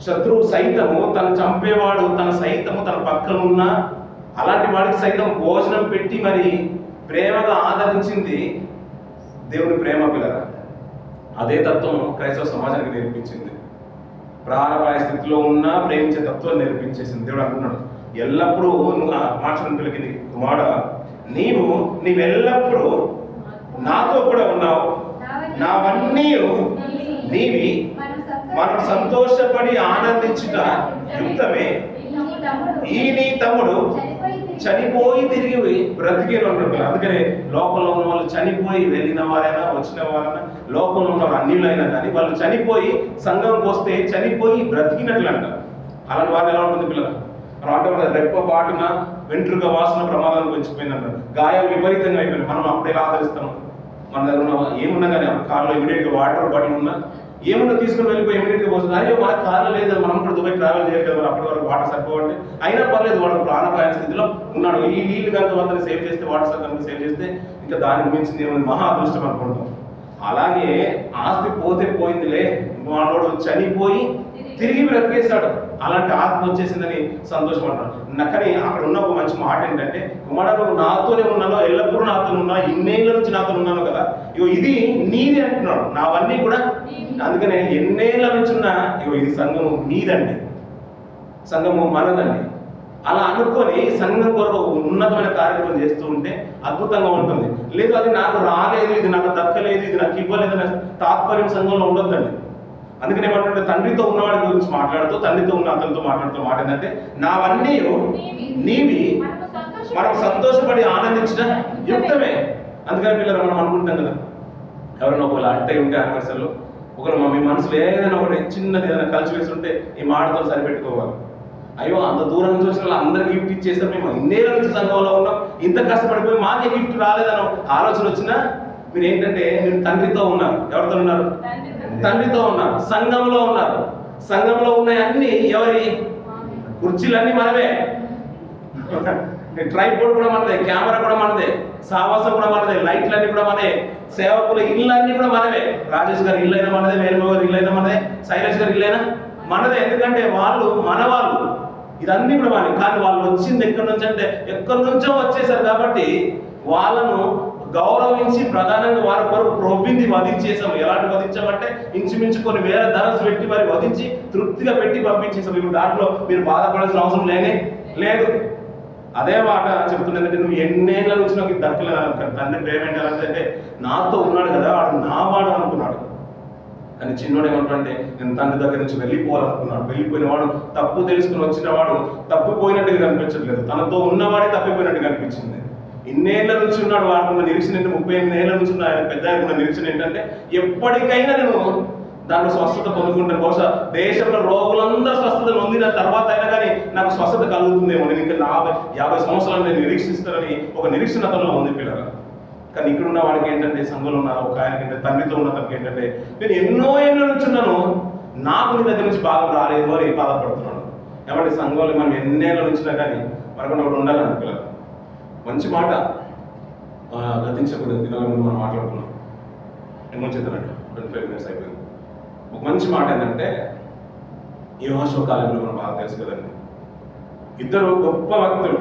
శత్రువు సైతము తను చంపేవాడు తన సైతము తన పక్కన ఉన్న అలాంటి వాడికి సైతం భోజనం పెట్టి మరి ప్రేమగా ఆదరించింది దేవుని ప్రేమ పిల్లరా. అదే తత్వం క్రైస్తవ సమాజానికి నేర్పించింది. ప్రాణపాయ స్థితిలో ఉన్నా ప్రేమించే తత్వాన్ని నేర్పించేసింది. దేవుడు అంటున్నాడు, ఎల్లప్పుడూ నువ్వు మార్చిన పిల్లకి కుమార నీవెల్లప్పుడూ నాతో కూడా ఉన్నావు, నావన్నీ నీవి, మనం సంతోషపడి ఆనందించుట యుక్తమే. ఈ నీ తమ్ముడు చనిపోయి తిరిగి బ్రతికేను అంటారు. అందుకనే లోకంలో ఉన్న వాళ్ళు చనిపోయి వెళ్ళిన వారైనా వచ్చిన వారైనా లోకంలో ఉన్న అన్యులైనా కానీ వాళ్ళు చనిపోయి సంఘంకి వస్తే చనిపోయి బ్రతికినట్లు అంటారు. అలాంటి వాళ్ళు ఎలా ఉంటుంది పిల్లలు? అంటే రెప్ప పాటున వెంట్రుక వాసన ప్రమాదానికి పెంచిపోయింది అంటారు. గాయాలు విపరీతంగా అయిపోయింది. మనం అప్పుడే ఆదరిస్తాం. మన దగ్గర ఉన్న ఏమున్నా కానీ కార్లో ఇమీడియట్గా వాటర్ బాటిల్ ఉన్నా ఏమన్నా తీసుకుని వెళ్ళిపోయి ఇమీడియట్గా పోతుంది. అయ్యో మన కార్లో లేదు, మనం కూడా దుబాయ్ ట్రావెల్ చేయాలి కదా, అప్పటి వరకు వాటర్ సరిపోవండి. అయినా పర్లేదు, వాడు ప్రాణపాయ స్థితిలో ఉన్నాడు. ఈ నీళ్ళు కనుక వాళ్ళని సేవ్ చేస్తే, వాటర్ కనుక సేవ్ చేస్తే ఇంకా దానికి మించింది ఏమైనా మహా అదృష్టం అనుకుంటాం. అలాగే ఆస్తి పోతే పోయిందిలే, వాడు చనిపోయి తిరిగి బ్రతికేస్తాడు. అలాంటి ఆత్మ వచ్చేసిందని సంతోషం అంటాడు. కానీ అక్కడ ఉన్న ఒక మంచి మాట ఏంటంటే, కుమారుడు నాతోనే ఉన్నాను, ఎల్లప్పుడూ నాతో ఉన్నా, ఇన్నేళ్ళ నుంచి నాతో ఉన్నాను కదా, ఇగో ఇది నీది అంటున్నాడు. నావన్నీ కూడా అందుకనే ఎన్నేళ్ళ నుంచి ఉన్నా ఇగో ఇది సంఘము నీదండి, సంఘము మనదండి. అలా అనుకొని సంఘం కొరకు ఉన్నతమైన కార్యక్రమం చేస్తూ ఉంటే అద్భుతంగా ఉంటుంది. లేదు అది నాకు రాలేదు, ఇది నాకు దక్కలేదు, ఇది నాకు ఇవ్వలేదు అనే తాత్పర్యం సంఘంలో ఉండొద్దండి. అందుకని ఏమంటే తండ్రితో ఉన్నవాడి గురించి మాట్లాడుతూ, తండ్రితో ఉన్న అతనితో మాట్లాడుతూ మాట ఏంటంటే, నావన్నీ నీవి, మనం సంతోషపడి ఆనందించడం యుక్తమే. అందుకని పిల్లలు మనం అనుకుంటాం కదా, ఎవరైనా ఒకవేళ అట్టై ఉంటే యానివర్సరీలో ఒకరు మీ మనసులో ఏదైనా ఒకటి చిన్నది ఏదైనా కలిసి వేసి ఉంటే ఈ మాటతో సరిపెట్టుకోవాలి. అయ్యో అంత దూరం నుంచి వచ్చిన వాళ్ళు అందరికి గిఫ్ట్ ఇచ్చేస్తారు, మేము ఇన్నేళ్ళ నుంచి సంఘంలో ఉన్నాం, ఇంత కష్టపడిపోయి మాకే గిఫ్ట్ రాలేదనో ఆలోచన వచ్చినా మీరు ఏంటంటే మీరు తండ్రితో ఉన్నారు. ఎవరితో ఉన్నారు? తండ్రితో ఉన్నారు, సంఘంలో ఉన్నారు. సంఘంలో ఉన్నాయన్నీ ఎవరి? కుర్చీలన్నీ మనమే, ట్రైపోర్డ్ కూడా మనదే, కెమెరా కూడా మనదే, సావాసం కూడా మనదే, లైట్లన్నీ కూడా మనదే, సేవకుల ఇల్లు అన్నీ కూడా మనమే. రాజేష్ గారి ఇల్లు అయినా మనదే, వేణుగోపాల్ గారి ఇల్లు అయినా మనదే, శైలేష్ గారి ఇల్లు అయినా మనదే. ఎందుకంటే వాళ్ళు మనవాళ్ళు, ఇదన్నీ కూడా మనవి. కానీ వాళ్ళు వచ్చింది ఎక్కడి నుంచి అంటే ఎక్కడి నుంచో వచ్చేసారు కాబట్టి వాళ్ళను గౌరవించి ప్రధానంగా వారి కొరకు ప్రొవ్వింది వధించేసాము. ఎలాంటి వధించామంటే ఇంచుమించు కొన్ని వేల ధరలు పెట్టి మరి వధించి తృప్తిగా పెట్టి పంపించేసాము. ఇప్పుడు దాంట్లో మీరు బాధపడాల్సిన అవసరం లేదు. అదే మాట చెప్తున్నదంటే, నువ్వు ఎన్నేళ్ళ నుంచి నాకు దక్కలేదు. తండ్రి పేమెంట్ ఎలాంటి నాతో ఉన్నాడు కదా, వాడు నా వాడు అనుకున్నాడు. కానీ చిన్నోడు ఏమంటాడంటే, నేను తండ్రి దగ్గర నుంచి వెళ్ళిపోవాలనుకున్నాడు. వెళ్ళిపోయిన వాడు, తప్పు తెలుసుకుని వచ్చిన వాడు తప్పిపోయినట్టుగా కనిపించట్లేదు, తనతో ఉన్నవాడే తప్పిపోయినట్టు కనిపించింది. ఇన్నేళ్ల నుంచి ఉన్నాడు, వాడుకున్న నిరీక్షణ ఏంటి? 38 ఏళ్ళ నుంచి ఉన్న ఆయన పెద్ద ఆయనకున్న నిరీక్షణ ఏంటంటే, ఎప్పటికైనా నేను దాంట్లో స్వస్థత పొందుకుంటాను. బహుశా దేశంలో రోగులందరూ స్వస్థత పొందిన తర్వాత అయినా కానీ నాకు స్వస్థత కలుగుతుందేమో, నేను ఇంకా 50 సంవత్సరాలు నేను నిరీక్షిస్తానని ఒక నిరీక్షణ అతనిలో ఉంది పిల్లలు. కానీ ఇక్కడ ఉన్న వాడికి ఏంటంటే, సంఘంలో ఉన్న ఒక ఆయనకి ఏంటంటే, తండ్రితో ఉన్న తనకి ఏంటంటే, నేను ఎన్నో ఏళ్ళ నుంచి ఉన్నాను, నాకు నీ దగ్గర నుంచి భాగం రాలేదు అని బాధపడుతున్నాను. ఏమంటే సంఘంలో మనం ఎన్నేళ్ళ నుంచినా కానీ మనకు ఒకటి ఉండాలండి పిల్లలు. మంచి మాట గతించకూడదు. దినాల ముందు మనం మాట్లాడుకున్నాం, ఏమొచ్చేద్దానండి 25 minutes అయిపోయింది. ఒక మంచి మాట ఏంటంటే, యెహోషువ కాలంలో మనం బాగా తెలుసు కదండి, ఇద్దరు గొప్ప వ్యక్తులు.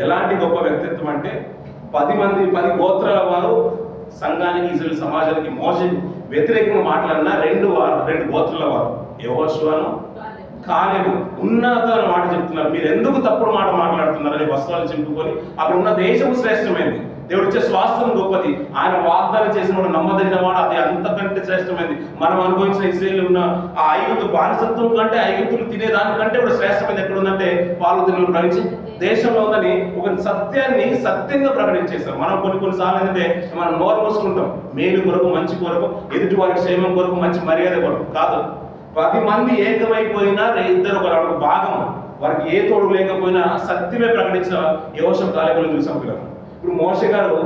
ఎలాంటి గొప్ప వ్యక్తిత్వం అంటే, 10 గోత్రాల వారు సంఘానికి, ఇశ్రాయేలు సమాజానికి మోసే వ్యతిరేకంగా మాట్లాడిన 2 గోత్రాల వారు, యెహోషువను కాలేబు ఉన్నతమైన మాట చెప్తున్నారు. మీరు ఎందుకు తప్పుడు మాట మాట్లాడుతున్నారని వస్త్రాలు చింపుకొని, అక్కడ ఉన్న దేశము శ్రేష్టమైంది, దేవుడు ఇచ్చే స్వాస్థ్యం గొప్పది, ఆయన వాగ్దానం చేసిన వాడు నమ్మదగిన వాడు, అది అంతకంటే శ్రేష్టమైంది. మనం అనుభవించిన ఇశ్రాయేలు ఉన్న ఆ ఐగుప్తు బానిసత్వం కంటే, ఐగుప్తులు తినేదానికంటే కూడా శ్రేష్టమైనది ఎక్కడ ఉందంటే, పాలు తినులు ప్రవహించి దేశంలో ఉందని ఒక సత్యాన్ని సత్యంగా ప్రకటించేస్తారు. మనం కొన్నిసార్లు ఏంటంటే మనం నోరు మూసుకుంటాం, మేలు కొరకు, మంచి కొరకు, ఎదుటి వారి క్షేమం కొరకు, మంచి మర్యాద కొరకు కాదు. 10 మంది ఏకమైపోయినా ఇద్దరు ఒక భాగం, వారికి ఏ తోడు లేకపోయినా సత్యమే ప్రకటించిన యెహోషువ కాలేబులను చూసాం పిల్లలు. ఇప్పుడు మోషే గారు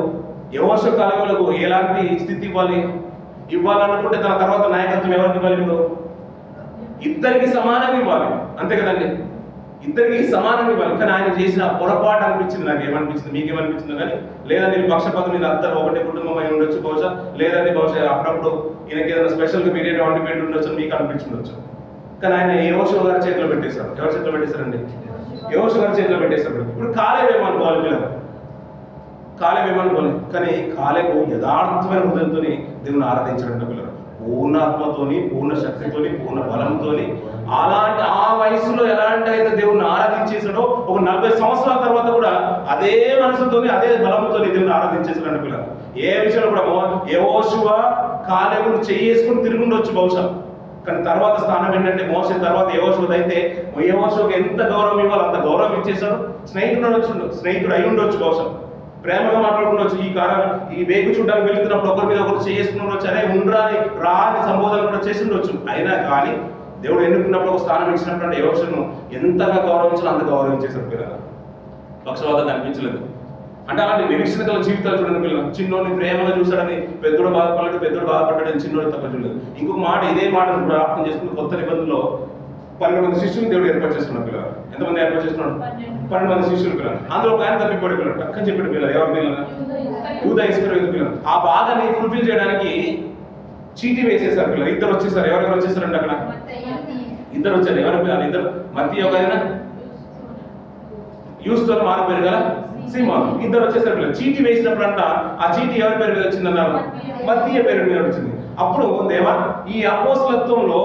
యెహోషువ కాలేబులకు ఎలాంటి స్థితి ఇవ్వాలనుకుంటే తన తర్వాత నాయకత్వం ఎవరికి ఇవ్వాలి? ఇప్పుడు ఇద్దరికి సమానంగా ఇవ్వాలి, అంతే కదండి, ఇద్దరికి సమానంగా ఇవ్వాలి. కానీ ఆయన చేసిన పొరపాటు అనిపించింది. నాకు ఏమనిపించింది, మీకేమనిపించిందో కానీ, లేదా నేను పక్షపాతం మీద అందరూ ఒకటే కుటుంబం అయి ఉండొచ్చు బహుశా, లేదంటే బహుశా అప్పుడప్పుడు ఈయనకి ఏదైనా స్పెషల్గా బిర్యానీ వండి పెట్టి ఉండొచ్చు మీకు అనిపించవచ్చు. కానీ ఆయన యెహోషువ గారి చేతిలో పెట్టేశారు. ఎవరి చేతిలో పెట్టేశారండి? యెహోషువ గారి చేతిలో పెట్టేశారు. ఇప్పుడు కాలేబు ఏమనుకోవాలి పిల్లలు? కాలేబు ఏమనుకోవాలి? కానీ కాలేబు యథార్థమైన హృదయంతో దేవుని ఆరాధించాడంట పిల్లలు. పూర్ణాత్మతోని, పూర్ణ శక్తితోని, పూర్ణ బలంతోని, అలాంటి ఆ వయసులో ఎలాంటి అయితే దేవుని ఆరాధించేసాడో ఒక 40 సంవత్సరాల తర్వాత కూడా అదే మనసుతోని, అదే బలంతోని దేవుని ఆరాధించేసాడు పిల్లలు. ఏ విషయంలో కూడా యెహోషువ కాలేబును చేసుకుని తిరిగి ఉండొచ్చు బహుశా, కానీ తర్వాత స్థానం ఏంటంటే మోషే తర్వాత యెహోషువ అయితే యెహోషువకి ఎంత గౌరవం ఇవ్వాలి అంత గౌరవం ఇచ్చేశారు. స్నేహితుడు అయి ఉండొచ్చు బహుశా, ప్రేమగా మాట్లాడుకుండొచ్చు. ఈ వేగు చూడడానికి వెళ్తున్నప్పుడు ఒకరి మీద ఒకరు చేసుకుని ఉండొచ్చు, అదే ఉండరాని రాని సంబోధన కూడా చేసి ఉండొచ్చు. అయినా కానీ దేవుడు ఎన్నుకున్నప్పుడు ఒక స్థానం ఇచ్చినప్పుడు అంటే యెహోషువను ఎంతగా గౌరవించాలో అంత గౌరవించేశారు పిల్లలు. పక్షవాదం కనిపించలేదు. అంటే అలాంటి నిరీక్షణ గల జీవితాలు చూడండి పిల్లలు. చిన్నోడిని ప్రేమగా చూశాడని పెద్దోడు బాధపడలేదు, పెద్దోడు బాధపడ్డాడని చిన్నోడు తప్ప చూడలేదు. ఇంకొక మాట, ఇదే మాటను ప్రార్థన చేసుకుని కొత్త నిబంధనలో 12 మంది శిష్యులు దేవుడు ఏర్పాటు చేసుకున్నాడు పిల్లలు. ఎంతమంది ఏర్పాటు చేసుకున్నాడు? 12 మంది శిష్యులు పిల్లలు. అందులో ఒక ఆయన తప్పిపోయాడు పిల్లలు. టక్కని చెప్పాడు పిల్లలు. ఎవరు పిల్లలు? యూదా ఇస్కరియోతు పిల్లలు. ఆ భాగాన్ని ఫుల్ఫిల్ చేయడానికి చీటీ వేసేసారు పిల్లలు. ఇద్దరు వచ్చేసారు. ఎవరెవరు వచ్చేసారంటే అక్కడ ఇద్దరు వచ్చారు. ఎవరు పిల్లలు? ఇద్దరు. మత్తయి ఒక ఆయన, యూస్తో మారిపోయారు కదా, సీమోను. ఇద్దరు వచ్చేసారు పిల్లలు. చీటీ వేసినప్పుడు అంట ఆ చీటీ ఎవరి పేరు మీద వచ్చిందన్నారు? మత్తయి పేరు మీద వచ్చింది. అప్పుడు దేవా, ఈ అపోస్తలత్వంలో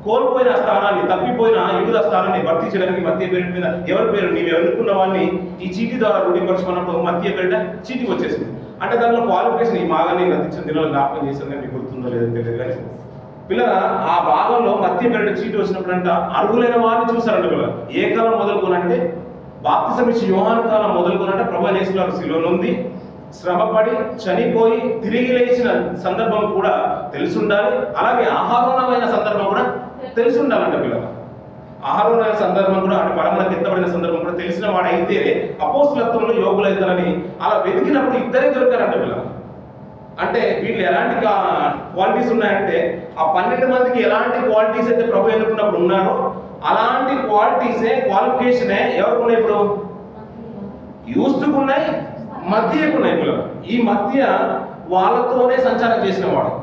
కోల్పోయిన స్థానాన్ని, తప్పిపోయిన యూదా స్థానాన్ని భర్తీ చేయడానికి మత్తయి పేరు మీద ఎవరి పేరు నీవు ఎన్నుకున్న వాడిని ఈ చీటీ ద్వారా రూఢీపరచుకున్నప్పుడు మత్తయి పేరిట చీటీ వచ్చేసింది. అంటే దానిలో క్వాలిఫికేషన్ ఈ భాగాన్ని గతించిన దినాలు జ్ఞాపకం చేశాను కానీ మీకు గుర్తుందో లేదో తెలియదు కానీ పిల్లల ఆ భాగంలో మత్తయి పేరిట చీటీ వచ్చినప్పుడు అంట అర్హులైన వారిని చూశారంట పిల్లలు. ఏ కాలం మొదలుకోనంటే బాప్తిసం ఇచ్చి యోహాను కాలం మొదలుకోనంటే ప్రభు యేసు గారు శిలువ నొంది శ్రమపడి చనిపోయి తిరిగి లేచిన సందర్భం కూడా తెలిసి ఉండాలి. అలాగే ఆహారోణమైన సందర్భం కూడా తెలిసి ఉండాలంట పిల్లలు. ఆహారోణమైన సందర్భం కూడా అంటే పరమలకు ఎత్తబడిన సందర్భం కూడా తెలిసిన వాడు అయితే అపోస్తలత్వంలో యోగులు అవుతారని అలా వెతికినప్పుడు ఇద్దరే దొరికారంట పిల్లలు. అంటే వీళ్ళు ఎలాంటి క్వాలిటీస్ ఉన్నాయంటే ఆ 12 మందికి ఎలాంటి క్వాలిటీస్ అయితే ప్రభు ఎన్నుకున్నప్పుడు ఉన్నారో అలాంటి క్వాలిఫికేషనే ఎవరికి ఉన్నాయి? ఇప్పుడు యూస్టుకు ఉన్నాయి, మధ్యకు ఉన్నాయి పిల్లలు. ఈ మధ్య వాళ్ళతోనే సంచారం చేసిన వాడు,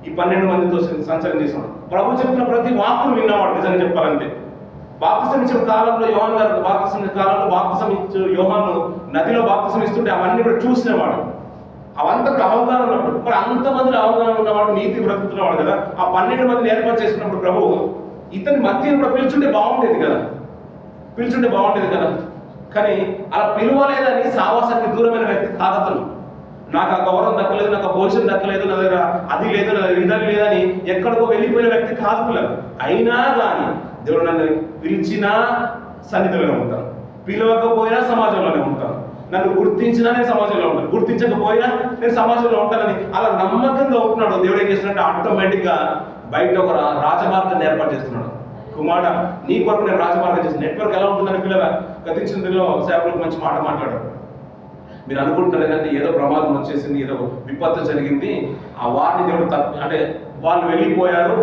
ఈ 12 మందితో సంచారం చేసినాడు. ప్రభు చెప్పిన ప్రతి వాక్కును విన్నవాడు. నిజంగా చెప్పాలంటే బాప్తిసం ఇచ్చిన కాలంలో యోహాను గారు బాప్తిసం ఇచ్చు యోహాను నదిలో బాప్తిసం ఇస్తుంటే అవన్నీ కూడా చూసినవాడు. అవంతా అవగాహన ఉన్నప్పుడు మరి అంతమందిలో అవగాహన ఉన్నవాడు, నీతి బ్రతుకుతున్నవాడు కదా. ఆ 12 మందిని ఏర్పాటు చేసుకున్నప్పుడు ప్రభు ఇతని మధ్యను కూడా పిలుచుంటే బాగుండేది కదా. కానీ అలా పిలవలేదని సావాసానికి దూరమైన వ్యక్తి కాదు అతను. నాకు ఆ గౌరవం దక్కలేదు, నాకు ఆ పొజిషన్ దక్కలేదు, నా దగ్గర అది లేదు, నా దగ్గర ఇది లేదని ఎక్కడికో వెళ్ళిపోయిన వ్యక్తి కాదు పిల్లలు. అయినా కానీ దేవుడు నన్ను పిలిచినా సన్నిధిలోనే ఉంటాను, పిలవకపోయినా సమాజంలోనే ఉంటాను, నన్ను గుర్తించినా నేను సమాజంలో ఉంటాను, గుర్తించకపోయినా నేను సమాజంలో ఉంటానని అలా నమ్మకంగా ఉంటున్నాడు. దేవుడు ఏం చేస్తున్నాడు? ఆటోమేటిక్గా బయట ఒక రాజమార్గాన్ని ఏర్పాటు చేస్తున్నాడు. కుమారుడా, నీ కొరకు నేను రాజమార్గం చేసిన నెట్వర్క్ ఎలా ఉంటుందని పిల్లల గతించిన దిలో సేవకులకు మంచి మాట మాట్లాడారు. మీరు అనుకుంటున్నారు ఏంటంటే ఏదో ప్రమాదం వచ్చేసింది, ఏదో విపత్తు జరిగింది, ఆ వారిని దేవుడు అంటే వాళ్ళు వెళ్ళిపోయారు,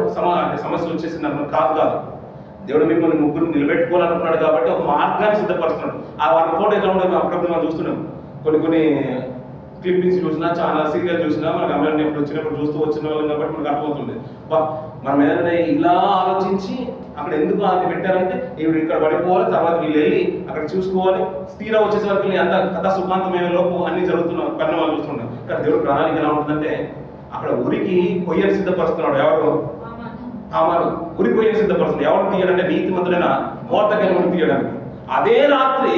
సమస్యలు వచ్చేసింది అన్నది కాదు. దేవుడు మిమ్మల్ని ముగ్గురు నిలబెట్టుకోవాలనుకున్నాడు కాబట్టి ఒక మార్గాన్ని సిద్ధపరుస్తున్నాడు. ఆ వారి కోట ఎలా ఉండదు అప్పుడప్పుడు మనం చూస్తున్నాం. కొన్ని క్లిప్పింగ్స్ చూసినా, చాలా సీరియల్ చూసినా మనకు అమ్మాయిని ఎప్పుడు వచ్చినప్పుడు చూస్తూ వచ్చిన వాళ్ళం కాబట్టి మనకు అర్థమవుతుంది. మనం ఏదైనా ఇలా ఆలోచించి అక్కడ ఎందుకు అది పెట్టారంటే ఇప్పుడు ఇక్కడ పడిపోవాలి, తర్వాత వీళ్ళు వెళ్ళి అక్కడ చూసుకోవాలి, తీరా వచ్చేసరికి అంత కథ సుఖాంతమైన లోపు అన్ని జరుగుతున్న పరిణామాలు చూస్తున్నాం. ఇక్కడ దేవుడు ప్రణాళిక ఎలా ఉంటుందంటే అక్కడ ఉరికి కొయ్యని సిద్ధపరుస్తున్నాడు. ఎవరు? హామాను. ఉరి కొయ్యని సిద్ధపరుస్తున్నాడు. ఎవరు తీయడంటే నీతిమంతుడైన మోర్దెకైని తీయడానికి. అదే రాత్రి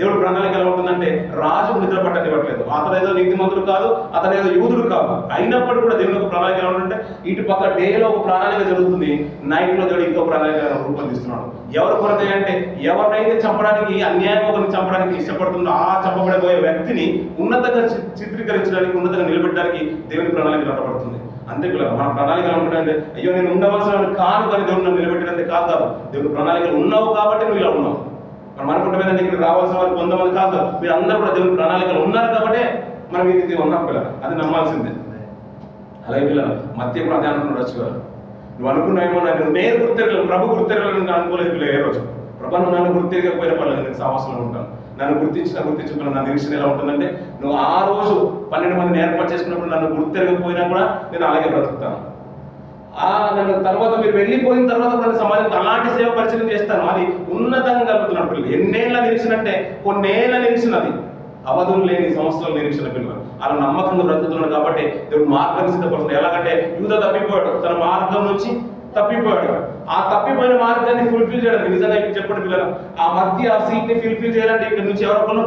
దేవుడి ప్రణాళిక ఎలా ఉంటుందంటే రాజుకు నిద్ర పట్టనివ్వట్లేదు. అతను ఏదో నీతిమంతుడు కాదు, అతను ఏదో యూదుడు కాదు, అయినప్పటికీ కూడా దేవుని ఒక ప్రణాళిక ఎలా ఉంటుందంటే ఇటు పక్క డేలో ఒక ప్రణాళిక జరుగుతుంది, నైట్ లో దేవుడు ఇంకో ప్రణాళిక రూపొందిస్తున్నాడు. ఎవరు కొరత అంటే ఎవరినైతే చంపడానికి, అన్యాయం ఒకరిని చంపడానికి ఇష్టపడుతుందో ఆ చంపబడబోయే వ్యక్తిని ఉన్నతంగా చిత్రీకరించడానికి, ఉన్నతంగా నిలబెట్టడానికి దేవుని ప్రణాళిక నడపడుతుంది. అంతే పిల్లలు, మన ప్రణాళికలు అనుకుంటే అయ్యో నేను ఉండవలసిన కాదు కానీ దేవుడు నన్ను నిలబెట్టినంతే కాదు. దేవుడు ప్రణాళికలు ఉన్నావు కాబట్టి నువ్వు ఇలా ఉన్నావు. మనం అనుకుంటే ఇక్కడ రావాల్సిన వారు 100 మంది కాదు, మీరు అందరూ కూడా దేవుడి ప్రణాళికలు ఉన్నారు కాబట్టి మనం ఈ రీతి ఉన్నాం పిల్లలు, అది నమ్మాల్సిందే. అలాగే పిల్లలు మధ్య కూడా అదే అనుకున్నాడు గారు, నువ్వు అనుకున్నావేమో నేను గుర్తిరగలను, ప్రభు గుర్తిరగలను అనుకోలేదు పిల్లలు. ఏ రోజు ప్రభు నువ్వు నన్ను గుర్తిరగకపోయిన పర్లేదు, నేను సావాసంలో ఉంటాను. నన్ను గుర్తించుకున్న నా నిరీక్షణ ఎలా ఉంటుందంటే నువ్వు ఆ రోజు 12 మందిని ఏర్పాటు చేసుకున్నప్పుడు నన్ను గుర్తిరగకపోయినా కూడా నేను అలాగే బ్రతుకుతాను. నన్ను తర్వాత మీరు వెళ్ళిపోయిన తర్వాత కూడా సమాజానికి అలాంటి సేవ పరిచయం చేస్తాను. అది ఉన్నతంగా కలుగుతున్నాడు పిల్లలు. ఎన్నేళ్ల నిరీక్షణ అంటే కొన్నేళ్ల నిరీక్షణ, అది అవధులు లేని సంవత్సరాల నిరీక్షణ పిల్లలు. అలా నమ్మకంగా బ్రతుకుతున్నాడు కాబట్టి దేవుడు మార్గాన్ని సిద్ధపడుతుంది. ఎలాగంటే యూదా తప్పిపోయాడు, తన మార్గం నుంచి తప్పిపోయాడు. ఆ తప్పిపోయిన మార్గాన్ని ఫుల్ఫిల్ చేయడానికి నిజంగా ఇప్పుడు చెప్పండి పిల్లలు, ఆ మధ్య ఆ సీట్ ని ఫుల్ఫిల్ చేయాలంటే ఇక్కడ నుంచి ఎవరొకరు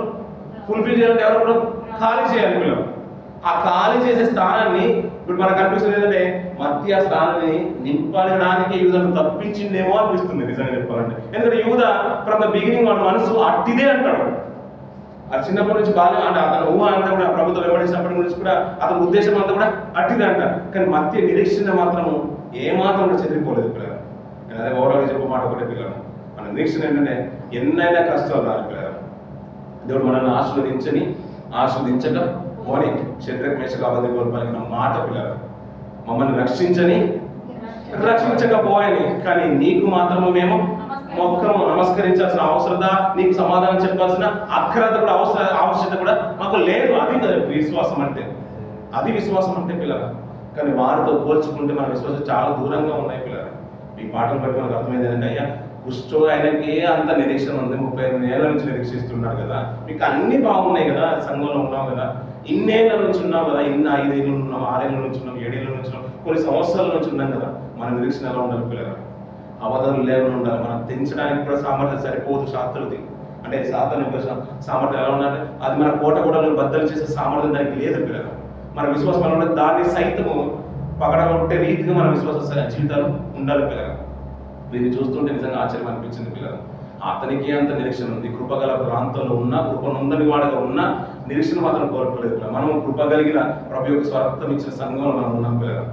ఫుల్ఫిల్ చేయాలంటే ఎవరొకరు ఖాళీ చేయాలి పిల్లలు. ఆ ఖాళీ చేసే స్థానాన్ని ఇప్పుడు మనకు అనిపిస్తుంది ఏంటంటే మధ్య స్థానాన్ని నింపడానికి యూదను తప్పించిందేమో అనిపిస్తుంది నిజంగా చెప్పాలంటే. ఎందుకంటే యూద ఫ్రమ్ ద బిగినింగ్ వాడు మనసు అట్టిదే అంటాడు. అది చిన్నప్పటి నుంచి బాగా అంటే అతను ఊహ అంతా కూడా ప్రభుత్వం వెంబడించినప్పటి నుంచి కూడా అతని ఉద్దేశం అంతా కూడా అట్టిదే అంటారు. కానీ మధ్య నిరీక్షణ మాత్రము ఏమాత్రం కూడా చెదిరిపోలేదు పిల్లలు. నేను అదే ఓవరాల్గా చెప్పే మాట ఒకటే పిల్లలు, మన నిరీక్షణ ఏంటంటే ఎన్నైనా కష్టాలు రాని పిల్లలు, దేవుడు మనల్ని ఆస్వాదించక పోని శత్రుఘ్న మేషక అబద్ధ పలికిన మాట పిల్లలు, మమ్మల్ని రక్షించకపోయని కానీ నీకు మాత్రము మేము మొక్కము నమస్కరించాల్సిన అవసరత, నీకు సమాధానం చెప్పాల్సిన అక్రత కూడా ఆవశ్యకత కూడా మాకు లేదు. అది విశ్వాసం అంటే, అది విశ్వాసం అంటే పిల్లలు. కానీ వారితో పోల్చుకుంటే మన విశ్వాసం చాలా దూరంగా ఉన్నాయి పిల్లలు. ఈ పాటలు బట్టి మనకు అర్థమైంది ఏంటంటే అయ్యా కుష్ఠో ఆయనకి అంత నిరీక్షణ ఉంది, 35 ఏళ్ళ నుంచి నిరీక్షిస్తున్నాడు కదా, మీకు అన్ని బాగున్నాయి కదా, సంఘంలో ఉన్నావు కదా, ఇన్నేళ్ల నుంచి ఉన్నావు కదా, 5 ఏళ్ళు ఉన్నాం, 6 ఏళ్ళ నుంచి ఉన్నాం, 7 ఏళ్ళ నుంచి ఉన్నాం, కొన్ని సంవత్సరాల నుంచి ఉన్నాం కదా, మన నిరీక్షణ ఎలా ఉండాలి పిల్లలు? అవధులు లేకుండా ఉండాలి. మనం తెంచడానికి కూడా సామర్థ్యం సరిపోదు. శాస్త్రులది అంటే సామర్థ్యం ఎలా ఉండాలి? అది మన కోట కూడా బద్దలు చేసే సామర్థ్యం దానికి లేదు పిల్లలు. మన విశ్వాసం ఎలా ఉండాలి? దాన్ని సైతము పగడగొట్టే రీతిగా మన విశ్వాస జీవితాలు ఉండాలి పిల్లలు. దీన్ని చూస్తుంటే నిజంగా ఆశ్చర్యం అనిపించింది పిల్లలు. అతనికి అంత నిరీక్షణ ఉంది, కృపగల ప్రాంతంలో ఉన్న, కృపనుందని వాడుగా ఉన్న నిరీక్షణ మాత్రం కోల్పోలేదు పిల్లలు. మనం కృపగలిగిన ప్రభు యొక్క స్వార్థం ఇచ్చిన సంఘంలో మనం ఉన్నాం పిల్లలు.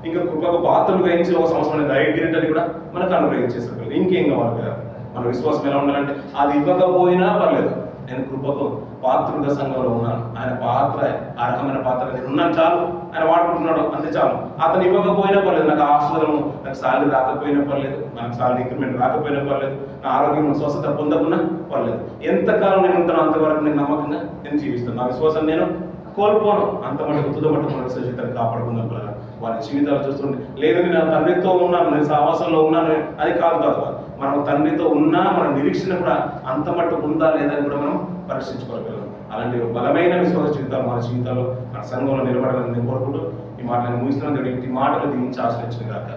ఇంకా కృపకు పాత్రలు గ్రహించి 1 సంవత్సరం కిరీటాన్ని కూడా మనకు అనుగ్రహించేసారు పిల్లలు. ఇంకేం కావాలి పిల్లలు? మన విశ్వాసం ఎలా ఉండాలంటే అది ఇవ్వకపోయినా పర్లేదు, నేను కృపకు పాత్రుగా సంఘంలో ఉన్నాను, ఆయన పాత్ర ఆ రకమైన పాత్ర నేను ఉన్నాను చాలు, ఆయన వాడుకుంటున్నాడు అంతే చాలు. అతను ఇవ్వకపోయినా పర్లేదు, నాకు ఆశ్రదము, నాకు సాలరీ రాకపోయినా పర్లేదు, నాకు సాలరీ ఇంక్రిమెంట్ రాకపోయినా పర్లేదు, నా ఆరోగ్యం స్వస్థత పొందకున్నా పర్లేదు, ఎంతకాలం నేను ఉంటాను అంతవరకు నేను నమ్మకంగా నేను జీవిస్తాను. నా విశ్వాసం నేను కోల్పోను. అంత మటుకు తుదమట్టు మన జీవితాన్ని కాపాడుకుందాం పిల్లలు. వారి జీవితాలు చూస్తుంటే లేదు నేను తండ్రితో ఉన్నాను, నేను సహవాసంలో ఉన్నాను అది కాదు. మనం తండ్రితో ఉన్నా మన నిరీక్షణ కూడా అంత మట్టుకు ఉందా లేదని కూడా మనం పరీక్షించుకోవాలి పిల్లలు. అలాంటి బలమైన విశ్వాస జీవితాలు మన జీవితాల్లో మన సంఘంలో నిలబడాలని నేను కోరుకుంటూ ఈ మాటలను ముగిస్తున్నాను. ఈ మాటలు దీవించి ఆశ్రయించిన కాక.